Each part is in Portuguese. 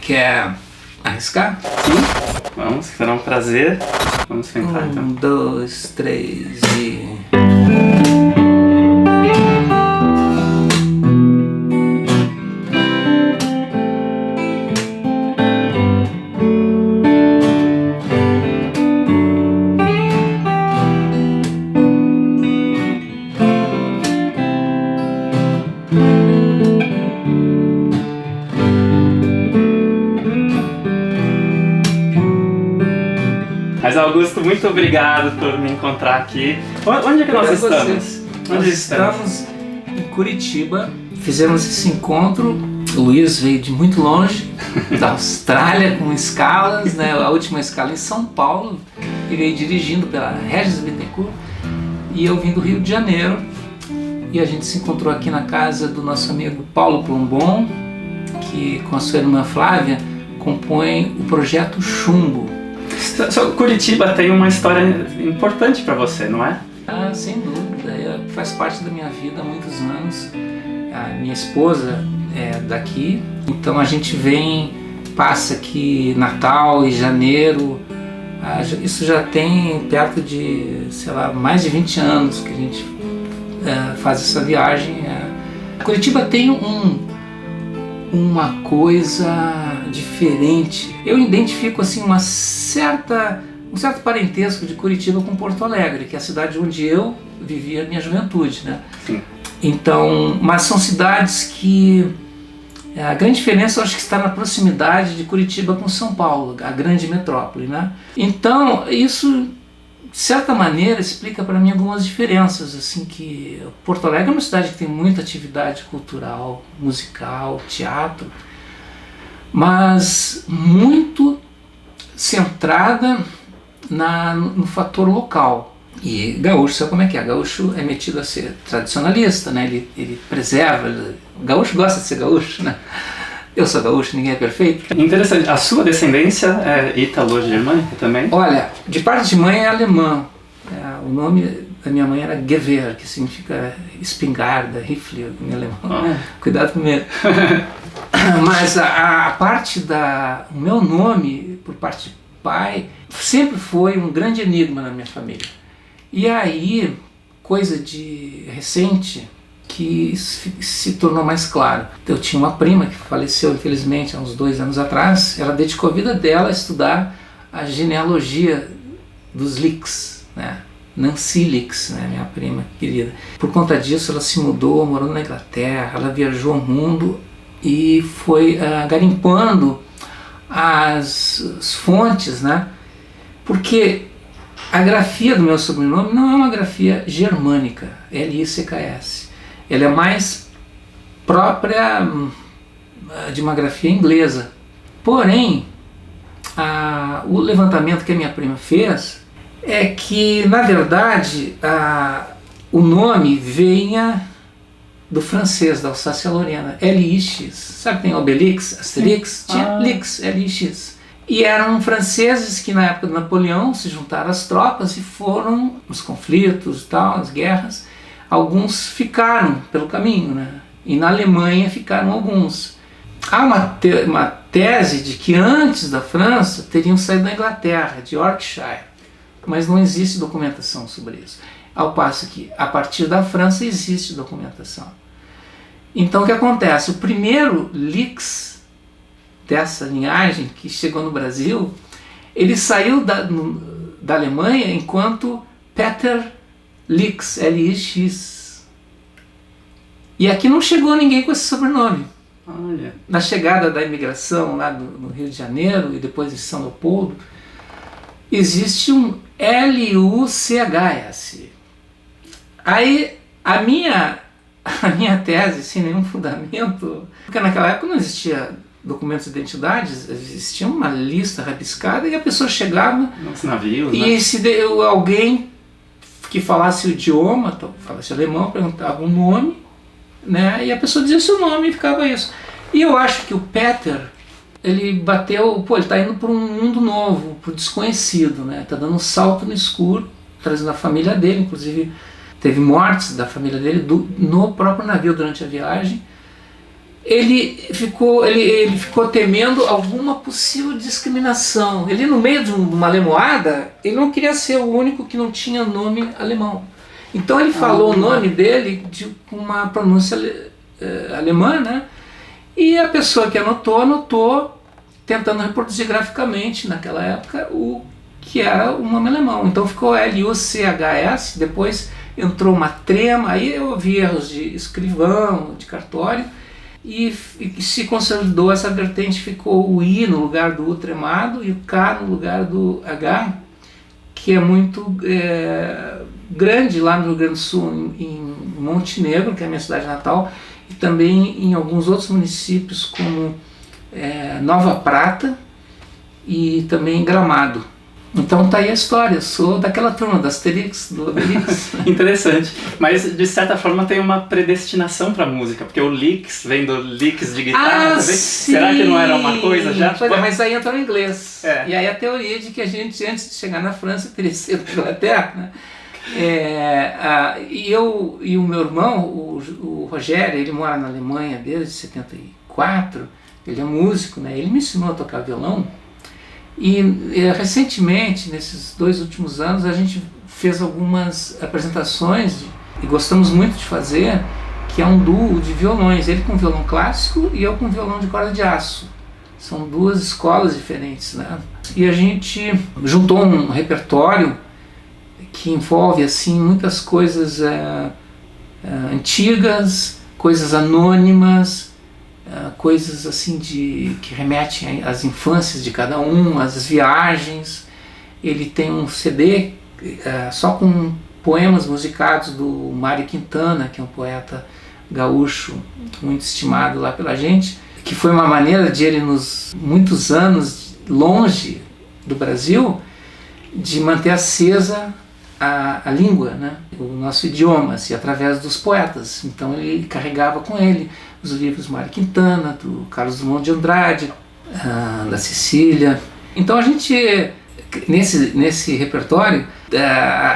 Quer arriscar? Sim, vamos, será um prazer. Vamos tentar então. 1, 2, 3 e... Mas Augusto, muito obrigado por me encontrar aqui. Onde é que nós estamos? Nós estamos em Curitiba. Fizemos esse encontro. O Luiz veio de muito longe, da Austrália, com escalas, né? A última escala em São Paulo. Ele veio dirigindo pela Regis Bittencourt. E eu vim do Rio de Janeiro. E a gente se encontrou aqui na casa do nosso amigo Paulo Plombon, que com a sua irmã Flávia compõe o projeto Chumbo. Curitiba tem uma história importante para você, não é? Ah, sem dúvida. Faz parte da minha vida há muitos anos. A minha esposa é daqui, então a gente passa aqui Natal e janeiro. Isso já tem perto de, sei lá, mais de 20 anos que a gente faz essa viagem. Curitiba tem uma coisa diferente. Eu identifico assim um certo parentesco de Curitiba com Porto Alegre, que é a cidade onde eu vivi a minha juventude, né? Sim. Então, mas são cidades que a grande diferença eu acho que está na proximidade de Curitiba com São Paulo, a grande metrópole, né? Então, isso de certa maneira explica para mim algumas diferenças, assim, que Porto Alegre é uma cidade que tem muita atividade cultural, musical, teatro, mas muito centrada no fator local. E gaúcho, sabe como é que é? Gaúcho é metido a ser tradicionalista, né? Ele preserva, o gaúcho gosta de ser gaúcho, né? Eu sou gaúcho, ninguém é perfeito. Interessante, a sua descendência é ítalo-germânica também? Olha, de parte de mãe é alemã. O nome da minha mãe era Gewehr, que significa espingarda, rifle em alemão. Cuidado com ele. Mas a parte o meu nome, por parte de pai, sempre foi um grande enigma na minha família. E aí, coisa de recente, que se tornou mais claro. Eu tinha uma prima que faleceu, infelizmente, há uns 2 anos atrás. Ela dedicou a vida dela a estudar a genealogia dos Licks, né? Nancy Licks, né? Minha prima querida. Por conta disso, ela se mudou, morou na Inglaterra, ela viajou o mundo e foi garimpando as fontes, né? Porque a grafia do meu sobrenome não é uma grafia germânica, L-I-C-K-S. Ela é mais própria de uma grafia inglesa. Porém, o levantamento que a minha prima fez é que, na verdade, o nome venha do francês, da Alsácia-Lorena, L-I-X. Sabe que tem Obelix, Asterix? Tinha Lix, L-I-X. E eram franceses que, na época do Napoleão, se juntaram às tropas e foram nos conflitos e tal, as guerras. Alguns ficaram pelo caminho, né? E na Alemanha ficaram alguns. Há uma tese de que antes da França teriam saído da Inglaterra, de Yorkshire, mas não existe documentação sobre isso. Ao passo que, a partir da França, existe documentação. Então, o que acontece? O primeiro Lix dessa linhagem que chegou no Brasil, ele saiu da Alemanha enquanto Peter Lix, L-I-X. E aqui não chegou ninguém com esse sobrenome. Olha. Na chegada da imigração lá no Rio de Janeiro e depois em São Leopoldo, existe um L-U-C-H-S. Aí a minha tese, sem nenhum fundamento, porque naquela época não existia documentos de identidade, existia uma lista rabiscada e a pessoa chegava nos navios, e né? Se deu alguém que falasse o idioma, então, falasse alemão, perguntava o nome, né? E a pessoa dizia o seu nome e ficava isso. E eu acho que o Peter, ele bateu, ele está indo para um mundo novo, para o desconhecido, né? Está dando um salto no escuro, trazendo a família dele, inclusive teve mortes da família dele no próprio navio durante a viagem. ele ficou temendo alguma possível discriminação. Ele, no meio de uma alemoada, ele não queria ser o único que não tinha nome alemão. Então ele falou o nome dele com uma pronúncia alemã, né? E a pessoa que anotou, tentando reproduzir graficamente, naquela época, o que era o nome alemão. Então ficou Luchs, depois entrou uma trema, aí eu ouvi erros de escrivão, de cartório, e se consolidou essa vertente, ficou o I no lugar do U tremado e o K no lugar do H, que é muito grande lá no Rio Grande do Sul, em Montenegro, que é a minha cidade natal, e também em alguns outros municípios como Nova Prata e também Gramado. Então tá aí a história, eu sou daquela turma, da Asterix, do Obelix. Interessante, mas de certa forma tem uma predestinação pra música, porque o Licks vem do licks de guitarra, será que não era uma coisa já? Pois mas aí entra no inglês, e aí a teoria de que a gente, antes de chegar na França, teria sido pela Inglaterra, né? E o meu irmão, o Rogério, ele mora na Alemanha desde 74, ele é músico, né? Ele me ensinou a tocar violão. E recentemente, nesses 2 últimos anos, a gente fez algumas apresentações e gostamos muito de fazer, que é um duo de violões, ele com violão clássico e eu com violão de corda de aço. São 2 escolas diferentes, né? E a gente juntou um repertório que envolve assim muitas coisas antigas, coisas anônimas, coisas assim que remetem às infâncias de cada um, às viagens. Ele tem um CD só com poemas musicados do Mário Quintana, que é um poeta gaúcho muito estimado lá pela gente, que foi uma maneira de ele, nos muitos anos longe do Brasil, de manter acesa a língua, né? O nosso idioma, assim, através dos poetas. Então ele carregava com ele os livros Mário Quintana, do Carlos Drummond de Andrade, da Cecília. Então a gente, nesse repertório,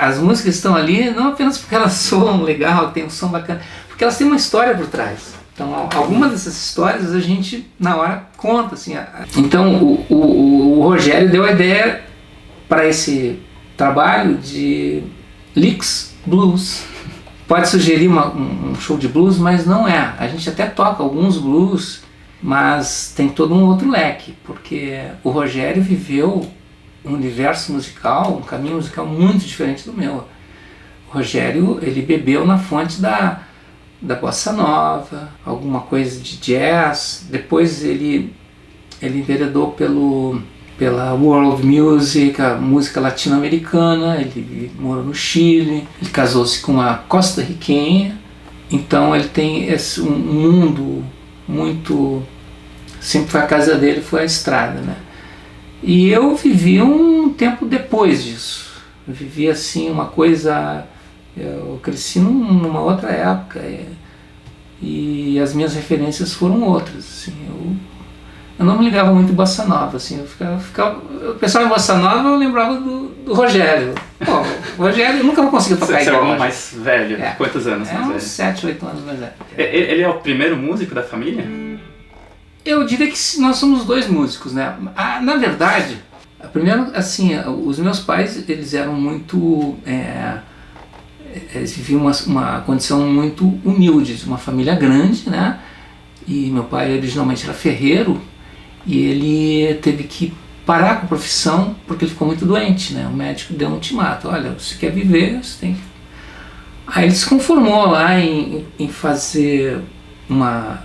as músicas estão ali não apenas porque elas soam legal, tem um som bacana, porque elas têm uma história por trás. Então algumas dessas histórias a gente na hora conta, assim. Então o Rogério deu a ideia para esse trabalho de Licks Blues. Pode sugerir um show de blues, mas não é. A gente até toca alguns blues, mas tem todo um outro leque, porque o Rogério viveu um universo musical, um caminho musical muito diferente do meu. O Rogério, ele bebeu na fonte da bossa nova, alguma coisa de jazz. Depois ele enveredou pela world music, a música latino-americana. Ele morou no Chile, ele casou-se com uma costarriquenha, então ele tem um mundo muito... Sempre foi a casa dele, foi a estrada, né? E eu vivi um tempo depois disso, eu vivi assim uma coisa... Eu cresci numa outra época e as minhas referências foram outras, assim. Eu não me ligava muito em bossa nova, assim, eu pensava em bossa nova, eu lembrava do Rogério. Pô, o Rogério nunca conseguiu tocar igual. Você é o mais velho? Quantos anos mais velho? Uns 7, 8 anos mais velho. Ele é o primeiro músico da família? Eu diria que nós somos 2 músicos, né? Na verdade, primeiro, assim, os meus pais, eles eram muito... eles viviam uma condição muito humilde, de uma família grande, né? E meu pai originalmente era ferreiro, e ele teve que parar com a profissão porque ele ficou muito doente, né? O médico deu um ultimato: olha, você quer viver, você tem que... Aí ele se conformou lá em fazer uma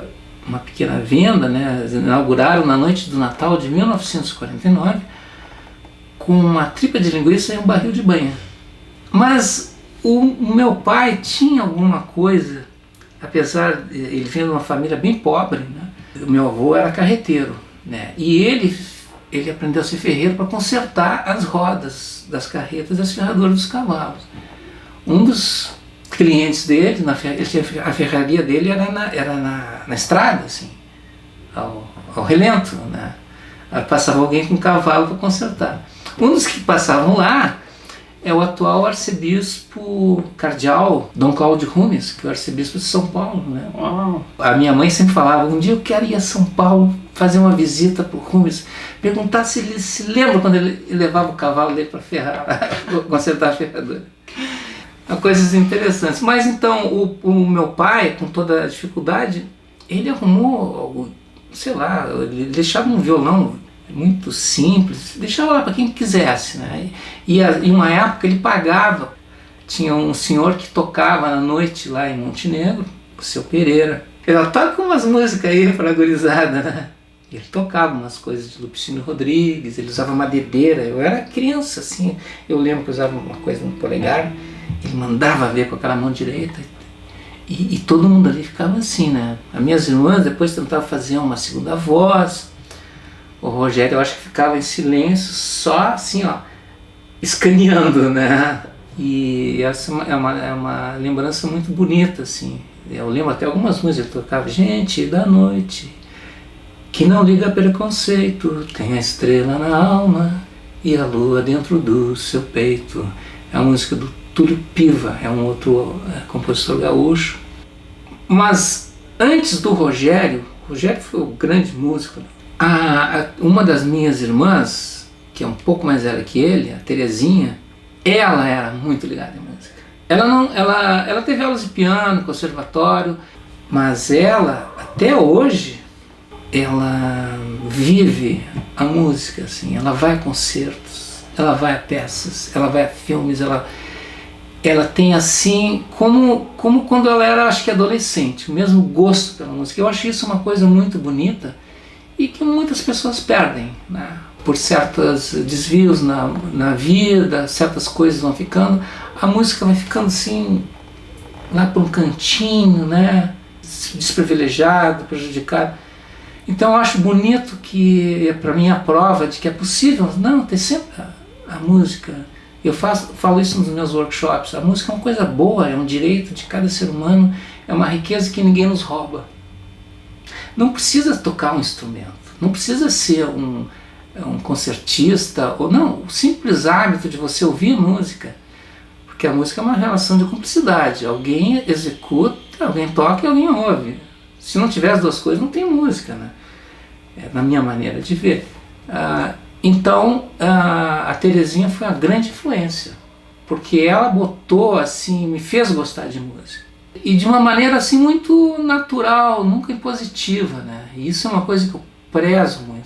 pequena venda, né? Eles inauguraram na noite do Natal de 1949 com uma tripa de linguiça e um barril de banha. Mas o meu pai tinha alguma coisa, apesar de ele vir de uma família bem pobre, né? O meu avô era carreteiro, né? E ele aprendeu a ser ferreiro para consertar as rodas das carretas e as ferraduras dos cavalos. Um dos clientes dele, a ferraria dele era na estrada, assim, ao relento, né? Passava alguém com um cavalo para consertar. Um dos que passavam lá é o atual arcebispo cardeal Dom Cláudio Rumes, que é o arcebispo de São Paulo, né? Uau. A minha mãe sempre falava, um dia eu quero ir a São Paulo fazer uma visita para o Rumes, perguntar se ele se lembra quando ele levava o cavalo dele para ferrar, consertar a ferradura. Coisas interessantes. Mas então o meu pai, com toda a dificuldade, ele arrumou, sei lá, ele deixava um violão muito simples, deixava lá para quem quisesse, né? E em uma época ele pagava. Tinha um senhor que tocava à noite lá em Montenegro, o seu Pereira. Ele toca umas músicas aí para a gurizada, né? Ele tocava umas coisas de Lupicínio Rodrigues, ele usava madedeira. Eu era criança, assim, eu lembro que eu usava uma coisa no polegar, ele mandava ver com aquela mão direita. E todo mundo ali ficava assim, né? As minhas irmãs depois tentavam fazer uma segunda voz. O Rogério, eu acho que ficava em silêncio, só assim, ó, escaneando, né? E essa é uma lembrança muito bonita, assim. Eu lembro até algumas músicas que eu tocava. Gente da noite, que não liga preconceito, tem a estrela na alma e a lua dentro do seu peito. É a música do Túlio Piva, é um outro compositor gaúcho. Mas antes do Rogério foi o grande músico. Uma das minhas irmãs, que é um pouco mais velha que ele, a Terezinha, ela era muito ligada em música. Ela teve aulas de piano, conservatório, mas ela, até hoje, ela vive a música, assim. Ela vai a concertos, ela vai a peças, ela vai a filmes, ela tem assim, como quando ela era, acho que adolescente, o mesmo gosto pela música. Eu acho isso uma coisa muito bonita e que muitas pessoas perdem, né? Por certos desvios na vida, certas coisas vão ficando, a música vai ficando assim, lá para um cantinho, né? Desprivilegiado, prejudicado. Então eu acho bonito que, para mim, a prova de que é possível, não, ter sempre a música. Eu falo isso nos meus workshops. A música é uma coisa boa, é um direito de cada ser humano, é uma riqueza que ninguém nos rouba. Não precisa tocar um instrumento, não precisa ser um concertista, ou não, o simples hábito de você ouvir música, porque a música é uma relação de cumplicidade. Alguém executa, alguém toca e alguém ouve. Se não tiver as duas coisas, não tem música, né? É na minha maneira de ver. Então, a Terezinha foi uma grande influência, porque ela botou, assim, me fez gostar de música. E de uma maneira, assim, muito natural, nunca impositiva, né? E isso é uma coisa que eu prezo muito.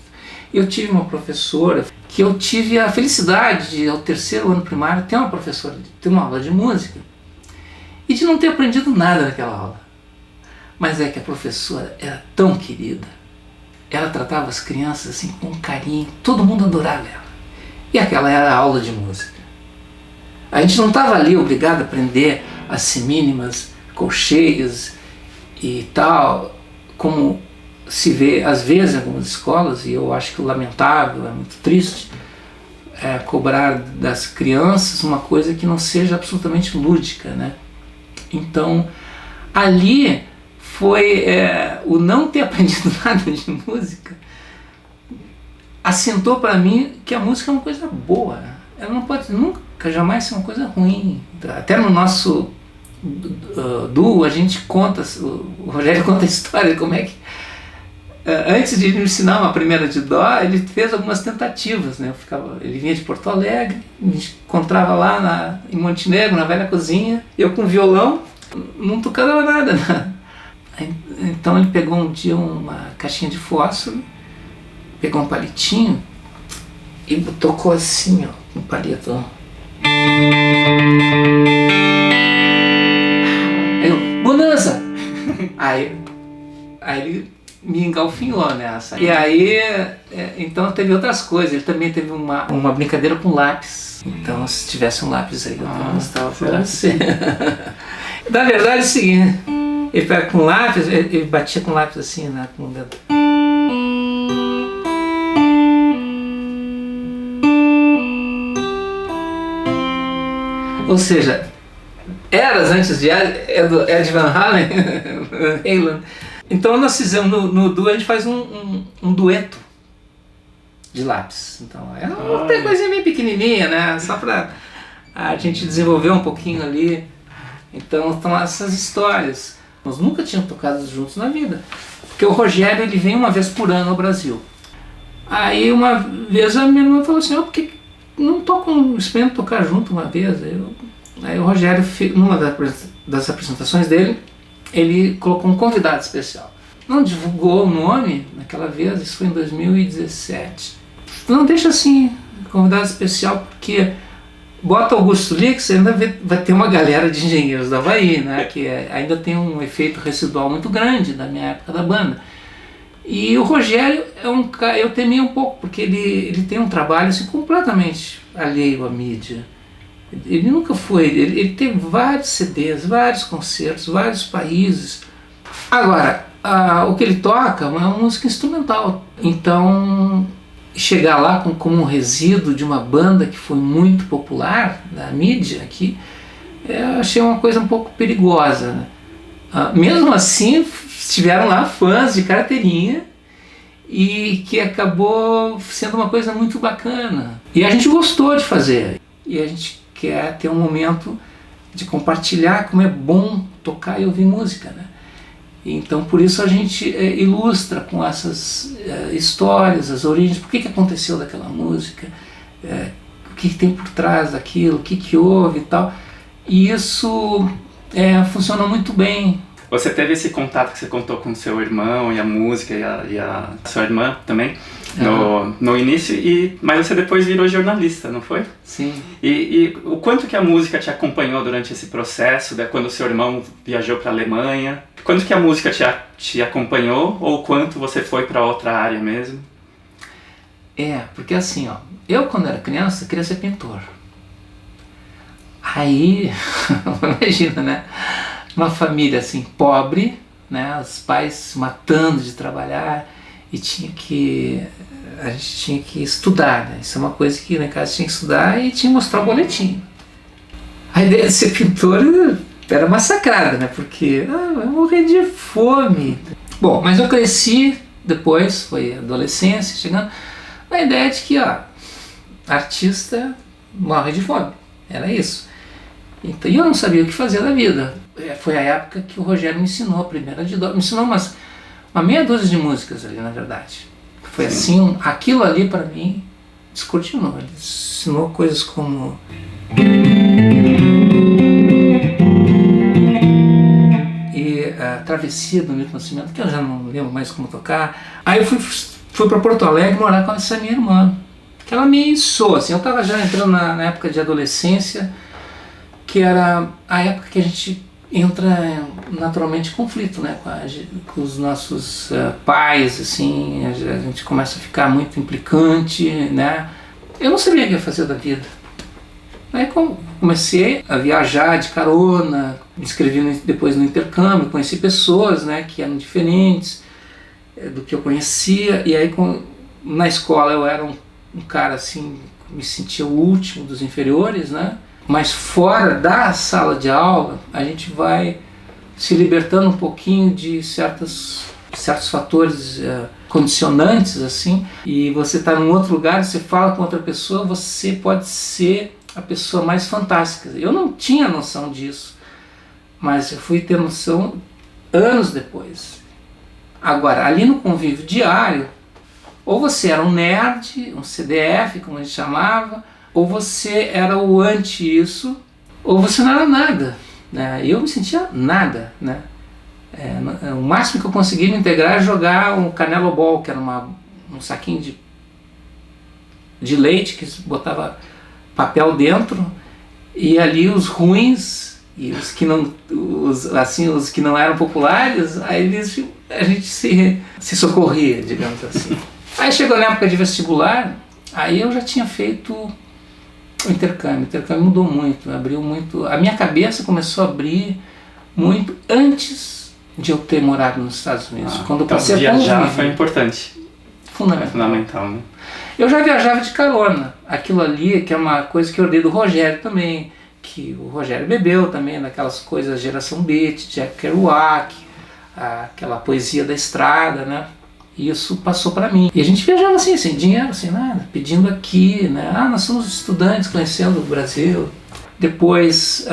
Eu tive uma professora que eu tive a felicidade de, ao terceiro ano primário, ter uma professora, ter uma aula de música, e de não ter aprendido nada naquela aula. Mas é que a professora era tão querida. Ela tratava as crianças assim com carinho, todo mundo adorava ela. E aquela era a aula de música. A gente não estava ali obrigado a aprender as semínimas, colcheias e tal, como se vê às vezes em algumas escolas, e eu acho que o lamentável, é muito triste, cobrar das crianças uma coisa que não seja absolutamente lúdica, né? Então, ali foi o não ter aprendido nada de música, assentou para mim que a música é uma coisa boa, né? Ela não pode nunca, jamais ser uma coisa ruim. Até no nosso duo a gente conta, o Rogério conta a história de como é que, antes de me ensinar uma primeira de dó, ele fez algumas tentativas, né? Ele vinha de Porto Alegre, me encontrava lá em Montenegro, na velha cozinha, eu com violão, não tocava nada, né? Então ele pegou um dia uma caixinha de fósforo, pegou um palitinho e tocou assim, ó, um palito. Aí eu, bonança! Aí ele me engalfinhou nessa. E aí, então teve outras coisas. Ele também teve uma brincadeira com lápis. Então, se tivesse um lápis aí, eu mostrava pra você. Na verdade é o seguinte, ele pega com lápis, ele batia com lápis assim, né, com o dedo. Ou seja, eras antes de Ed Van Halen, então nós fizemos no duo, a gente faz um dueto de lápis. Então é uma coisinha bem pequenininha, né? Só para a gente desenvolveu um pouquinho ali. Então estão essas histórias. Nós nunca tínhamos tocado juntos na vida, porque o Rogério ele vem uma vez por ano ao Brasil. Aí uma vez a minha irmã falou assim, por que não experimenta tocar junto uma vez? Aí o Rogério, numa das apresentações dele, ele colocou um convidado especial. Não divulgou o nome naquela vez, isso foi em 2017. Não deixa assim, convidado especial, porque bota Augusto Lix, ainda vai ter uma galera de engenheiros do Havaí, né, que ainda tem um efeito residual muito grande da minha época da banda. E o Rogério é um cara, eu temia um pouco, porque ele tem um trabalho assim, completamente alheio à mídia. Ele nunca foi, ele tem vários CDs, vários concertos, vários países. Agora, o que ele toca é uma música instrumental. Então, chegar lá como um resíduo de uma banda que foi muito popular na mídia aqui, eu achei uma coisa um pouco perigosa, né? Mesmo assim, estiveram lá fãs de carteirinha e que acabou sendo uma coisa muito bacana. E a gente gostou de fazer. E a gente quer ter um momento de compartilhar como é bom tocar e ouvir música, né? Então por isso a gente ilustra com essas histórias, as origens, por que aconteceu daquela música, o que tem por trás daquilo, o que houve e tal. E isso funciona muito bem. Você teve esse contato que você contou com seu irmão e a música e a sua irmã também no início, mas você depois virou jornalista, não foi? Sim. E o quanto que a música te acompanhou durante esse processo, quando o seu irmão viajou para a Alemanha? Quanto que a música te acompanhou ou quanto você foi para outra área mesmo? Porque assim, eu quando era criança queria ser pintor. Aí, imagina, né? Uma família assim pobre, né? Os pais se matando de trabalhar e a gente tinha que estudar, né? Isso é uma coisa que na casa tinha que estudar e tinha que mostrar o boletim. A ideia de ser pintor era massacrada, né? Porque eu morri de fome. Bom, mas eu cresci depois, foi adolescência, chegando na ideia de que artista morre de fome. Era isso. Então, eu não sabia o que fazer da vida. Foi a época que o Rogério me ensinou a primeira de dó. Me ensinou uma meia dúzia de músicas ali, na verdade. Foi assim, aquilo ali para mim descortinou. Ele ensinou coisas como a Travessia do Milton Nascimento, que eu já não lembro mais como tocar. Aí eu fui para Porto Alegre morar com essa minha irmã, que ela me ensinou, assim, eu estava já entrando na época de adolescência, que era a época que a gente entra naturalmente em conflito, né, com os nossos pais, assim, a gente começa a ficar muito implicante, né. Eu não sabia o que ia fazer da vida. Aí comecei a viajar de carona, me inscrevi depois no intercâmbio, conheci pessoas, né, que eram diferentes do que eu conhecia, e aí na escola eu era um cara assim, me sentia o último dos inferiores, né, mas fora da sala de aula a gente vai se libertando um pouquinho de certos fatores condicionantes, assim, e você está num outro lugar, você fala com outra pessoa, você pode ser a pessoa mais fantástica. Eu não tinha noção disso, mas eu fui ter noção anos depois. Agora, ali no convívio diário, ou você era um nerd, um CDF, como a gente chamava, ou você era o anti isso, ou você não era nada, né? Eu me sentia nada, né? O máximo que eu conseguia me integrar é jogar um Canelo Ball, que era um saquinho de leite que botava papel dentro, e ali os ruins e os que não eram populares, aí a gente se socorria, digamos assim. Aí chegou na época de vestibular, aí eu já tinha feito o intercâmbio mudou muito, abriu muito, a minha cabeça começou a abrir muito antes de eu ter morado nos Estados Unidos. Quando eu passei então viajar foi importante. Fundamental, né? Eu já viajava de carona. Aquilo ali, que é uma coisa que eu herdei do Rogério também, que o Rogério bebeu também, daquelas coisas Geração Beat, Jack Kerouac, aquela poesia da estrada, né? E isso passou para mim. E a gente viajava assim, sem dinheiro, sem nada, pedindo aqui, né? Nós somos estudantes conhecendo o Brasil. Depois,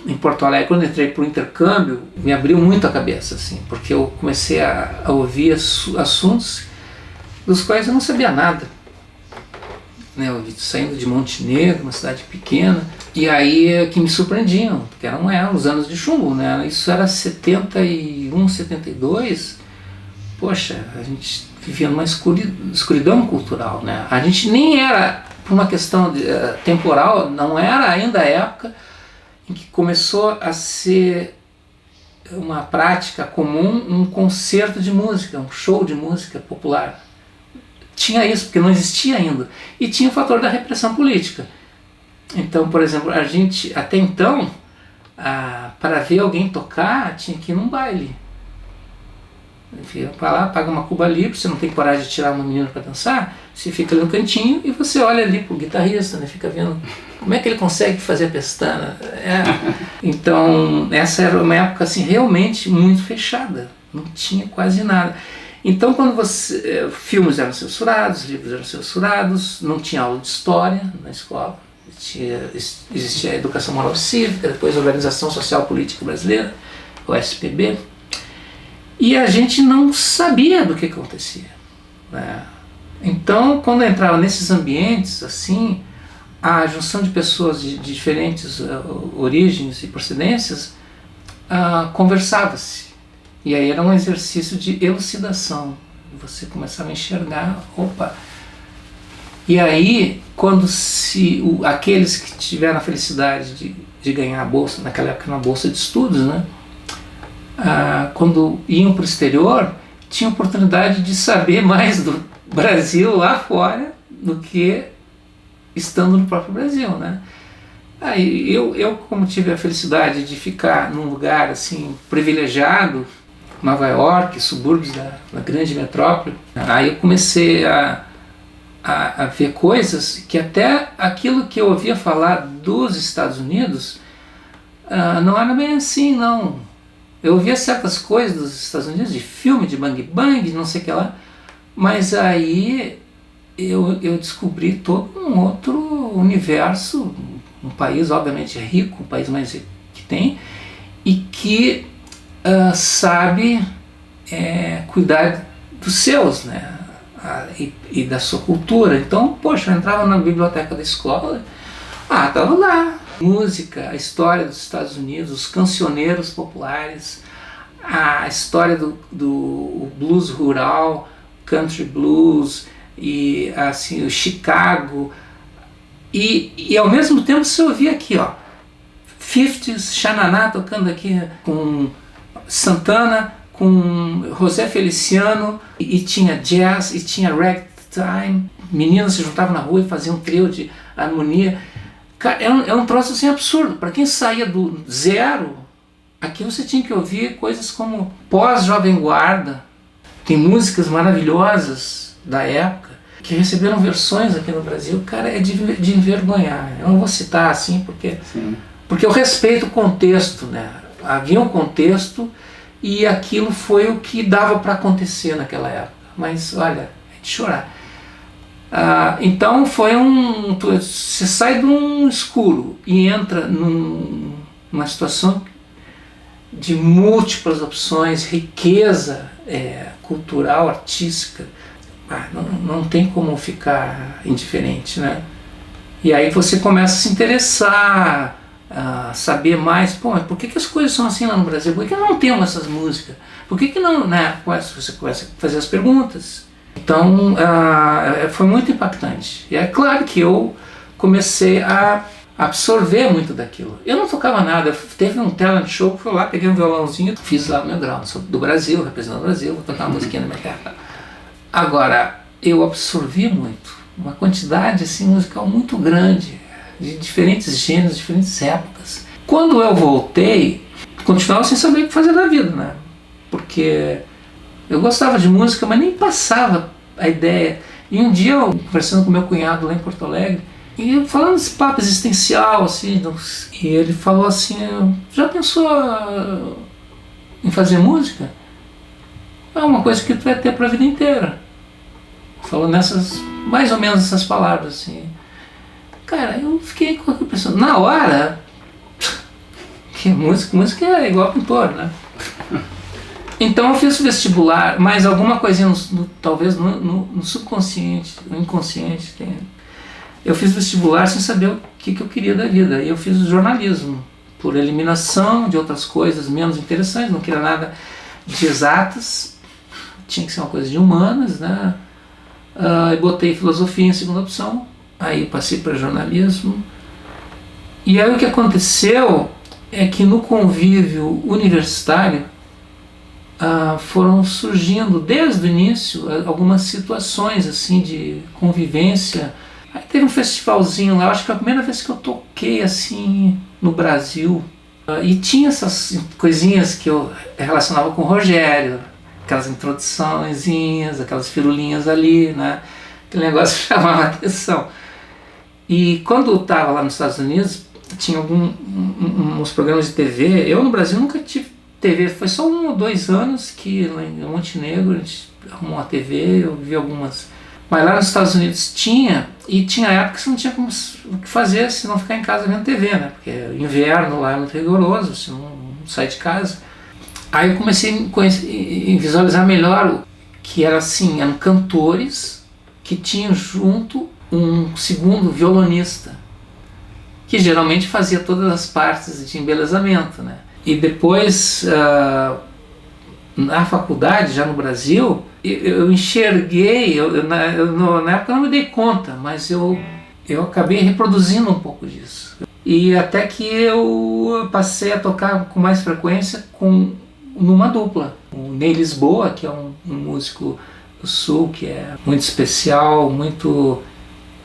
em Porto Alegre, quando entrei para o intercâmbio, me abriu muito a cabeça, assim, porque eu comecei a ouvir assuntos dos quais eu não sabia nada. Né, eu saindo de Montenegro, uma cidade pequena, e aí que me surpreendiam, porque eram os anos de chumbo, né? Isso era 71, 72, poxa, a gente vivia numa escuridão cultural, né? A gente nem era, por uma questão temporal, não era ainda a época em que começou a ser uma prática comum um concerto de música, um show de música popular. Tinha isso, porque não existia ainda. E tinha o fator da repressão política. Então, por exemplo, a gente, até então, para ver alguém tocar, tinha que ir num baile. Enfim, vai lá, paga uma Cuba Libre, você não tem coragem de tirar uma menina para dançar, você fica ali no cantinho e você olha ali pro guitarrista, né, fica vendo como é que ele consegue fazer a pestana. Então, essa era uma época assim, realmente muito fechada, não tinha quase nada. Então, quando filmes eram censurados, livros eram censurados, não tinha aula de história na escola, existia a educação moral e cívica, depois a Organização Social Política Brasileira, o SPB, e a gente não sabia do que acontecia, né? Então, quando eu entrava nesses ambientes, assim, a junção de pessoas de diferentes origens e procedências, conversava-se. E aí era um exercício de elucidação. Você começava a enxergar, opa. E aí, quando aqueles que tiveram a felicidade de ganhar a bolsa, naquela época uma bolsa de estudos, né? Quando iam para o exterior, tinham oportunidade de saber mais do Brasil lá fora do que estando no próprio Brasil, né? Aí eu como tive a felicidade de ficar num lugar assim privilegiado, Nova York, subúrbios da grande metrópole, aí eu comecei a ver coisas que até aquilo que eu ouvia falar dos Estados Unidos não era bem assim, não. Eu ouvia certas coisas dos Estados Unidos, de filme, de bang bang, de não sei o que lá, mas aí eu descobri todo um outro universo, um país obviamente rico, um país mais rico que tem, e que sabe cuidar dos seus, né? E da sua cultura. Então, poxa, eu entrava na biblioteca da escola, estava lá, música, a história dos Estados Unidos, os cancioneiros populares, a história do blues rural, country blues, e assim, o Chicago, e ao mesmo tempo você ouvia aqui, 50s, Xananá tocando aqui com Santana, com José Feliciano, e tinha jazz, e tinha ragtime, meninas se juntavam na rua e faziam um trio de harmonia. Cara, é um troço assim absurdo. Para quem saía do zero, aqui você tinha que ouvir coisas como pós-Jovem Guarda, tem músicas maravilhosas da época, que receberam versões aqui no Brasil. Cara, é de envergonhar. Eu não vou citar assim, porque eu respeito o contexto, né? Havia um contexto e aquilo foi o que dava para acontecer naquela época. Mas, olha, é de chorar. Então foi você sai de um escuro e entra numa situação de múltiplas opções, riqueza cultural, artística. Não tem como ficar indiferente, né? E aí você começa a se interessar, a saber mais, por que as coisas são assim lá no Brasil? Por que não temos essas músicas? Por que não, né? Você começa a fazer as perguntas. Então, foi muito impactante. E é claro que eu comecei a absorver muito daquilo. Eu não tocava nada, teve um talent show que eu fui lá, peguei um violãozinho, fiz lá o meu grau, sou do Brasil, representando o Brasil, vou tocar uma musiquinha na minha cara. Agora, eu absorvi muito, uma quantidade assim, musical muito grande, de diferentes gêneros, diferentes épocas. Quando eu voltei, continuava sem saber o que fazer da vida, né? Porque eu gostava de música, mas nem passava a ideia. E um dia, eu conversando com meu cunhado lá em Porto Alegre, e falando desse papo existencial, assim, e ele falou assim, já pensou em fazer música? É uma coisa que tu vai ter para a vida inteira. Falou mais ou menos essas palavras, assim. cara, eu fiquei com aquilo pensando, na hora, que música é igual pintor, né? Então eu fiz vestibular, mas alguma coisinha, talvez no subconsciente, no inconsciente, eu fiz vestibular sem saber o que eu queria da vida. E eu fiz jornalismo, por eliminação de outras coisas menos interessantes, não queria nada de exatas, tinha que ser uma coisa de humanas, né? E botei filosofia em segunda opção, aí passei para jornalismo. E aí o que aconteceu é que no convívio universitário foram surgindo desde o início algumas situações assim de convivência. Aí teve um festivalzinho lá, acho que foi a primeira vez que eu toquei assim no Brasil, e tinha coisinhas que eu relacionava com o Rogério, aquelas introduçõezinhas, aquelas firulinhas ali, né? Aquele negócio chamava a atenção. E quando eu estava lá nos Estados Unidos, tinha uns programas de TV. Eu no Brasil nunca tive TV, foi só 1 ou 2 anos que lá em Montenegro a gente arrumou uma TV, eu vi algumas. Mas lá nos Estados Unidos tinha, e tinha época que você não tinha o que fazer se não ficar em casa vendo TV, né? Porque inverno lá é muito rigoroso, você não sai de casa. Aí eu comecei a visualizar melhor que era assim, eram cantores que tinham junto um segundo violonista, que geralmente fazia todas as partes de embelezamento, né? E depois, na faculdade, já no Brasil, eu enxerguei, na época eu não me dei conta, mas eu acabei reproduzindo um pouco disso. E até que eu passei a tocar com mais frequência numa dupla. O Ney Lisboa, que é um músico do Sul, que é muito especial, muito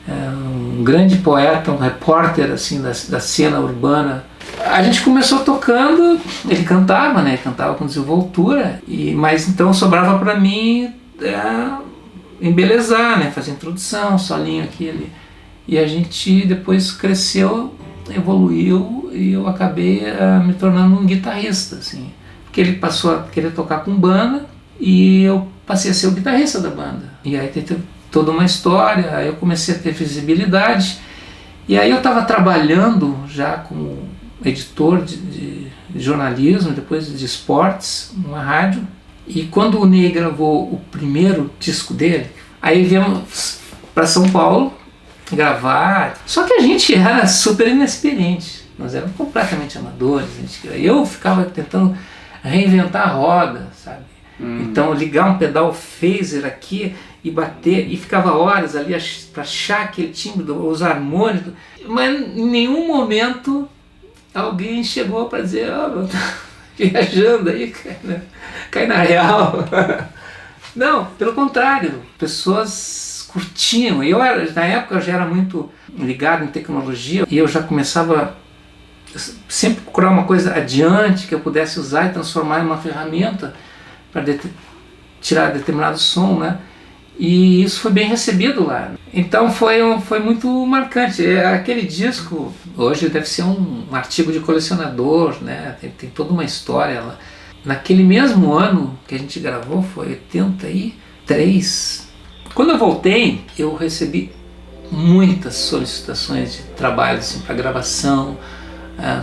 um grande poeta, um repórter assim, da cena urbana. A gente começou tocando, ele cantava, né? Cantava com desenvoltura, mas então sobrava para mim embelezar, né? Fazer introdução, solinho aqui ali. E a gente depois cresceu, evoluiu e eu acabei me tornando um guitarrista, assim. Porque ele passou a querer tocar com banda e eu passei a ser o guitarrista da banda. E aí teve toda uma história, aí eu comecei a ter visibilidade. E aí eu estava trabalhando já como editor de jornalismo, depois de esportes, numa rádio. E quando o Ney gravou o primeiro disco dele, aí viemos para São Paulo gravar. Só que a gente era super inexperiente, nós éramos completamente amadores. Eu ficava tentando reinventar a roda, sabe? Então ligar um pedal phaser aqui e bater, e ficava horas ali para achar aquele timbre, os harmônicos, mas em nenhum momento alguém chegou para dizer, oh, viajando aí, cai na real. Não, pelo contrário, pessoas curtiam. Na época eu já era muito ligado em tecnologia e eu já começava sempre procurar uma coisa adiante que eu pudesse usar e transformar em uma ferramenta para tirar determinado som, né? E isso foi bem recebido lá. Então foi muito marcante. Aquele disco hoje deve ser um artigo de colecionador, né? Tem toda uma história lá. Naquele mesmo ano que a gente gravou, foi 83. Quando eu voltei, eu recebi muitas solicitações de trabalho assim, para gravação,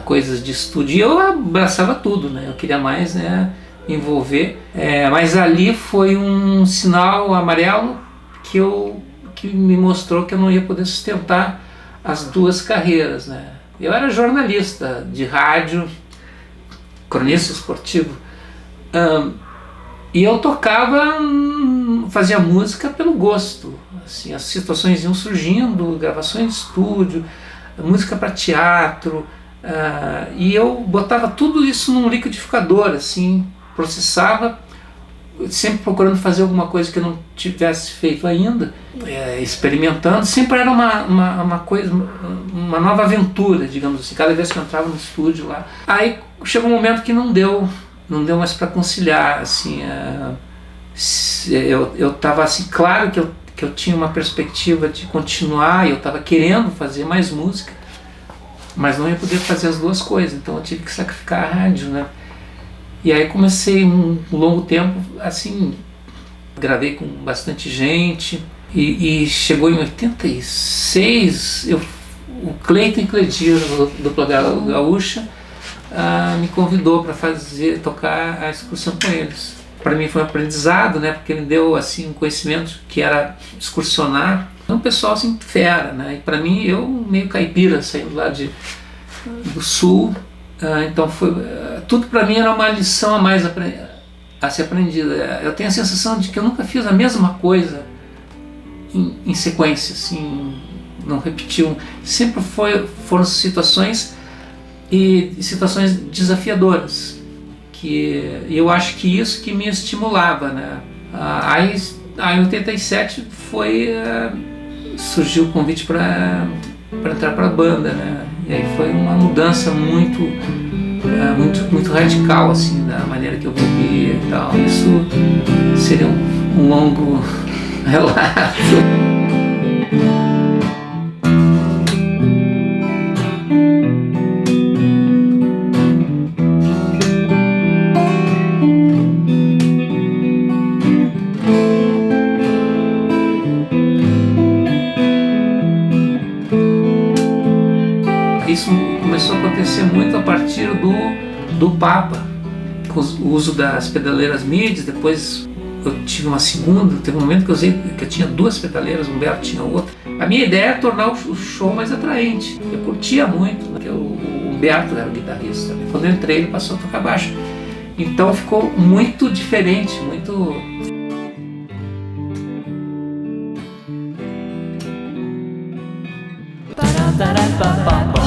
coisas de estúdio. E eu abraçava tudo, né? Eu queria mais, né, envolver, mas ali foi um sinal amarelo que me mostrou que eu não ia poder sustentar as duas carreiras, né? Eu era jornalista de rádio, cronista esportivo, e eu tocava, fazia música pelo gosto, assim, as situações iam surgindo, gravações de estúdio, música para teatro, e eu botava tudo isso num liquidificador, assim, processava, sempre procurando fazer alguma coisa que eu não tivesse feito ainda, experimentando. Sempre era uma coisa, uma nova aventura, digamos assim, cada vez que eu entrava no estúdio lá. Aí chegou um momento que não deu mais para conciliar, assim, eu estava assim, claro que eu tinha uma perspectiva de continuar, eu estava querendo fazer mais música, mas não ia poder fazer as duas coisas, então eu tive que sacrificar a rádio, né? E aí comecei um longo tempo, assim, gravei com bastante gente, e chegou em 86, o Cleiton Cledir, do Dupla Gaúcha, me convidou para tocar a excursão com eles. Para mim foi um aprendizado, né, porque me deu assim um conhecimento que era excursionar. É um pessoal assim fera, né? E para mim, eu meio caipira, saindo lá do sul, então tudo para mim era uma lição a mais a ser aprendida. Eu tenho a sensação de que eu nunca fiz a mesma coisa em sequência, assim, não repetiu. Sempre foram situações e situações desafiadoras, que eu acho que isso que me estimulava, né? Aí em 87 surgiu o convite para entrar para a banda, né? E aí foi uma mudança muito radical, assim, da maneira que eu vivia e tal. Isso seria um longo relato. Isso começou a acontecer muito a partir do Papa, com o uso das pedaleiras MIDI. Depois eu tive uma segunda, teve um momento que eu tinha 2 pedaleiras, o Humberto tinha outra. A minha ideia era tornar o show mais atraente. Eu curtia muito, porque o Humberto era o guitarrista. Quando eu entrei, ele passou a tocar baixo. Então ficou muito diferente, muito... Ba-da-ba-da-ba-ba.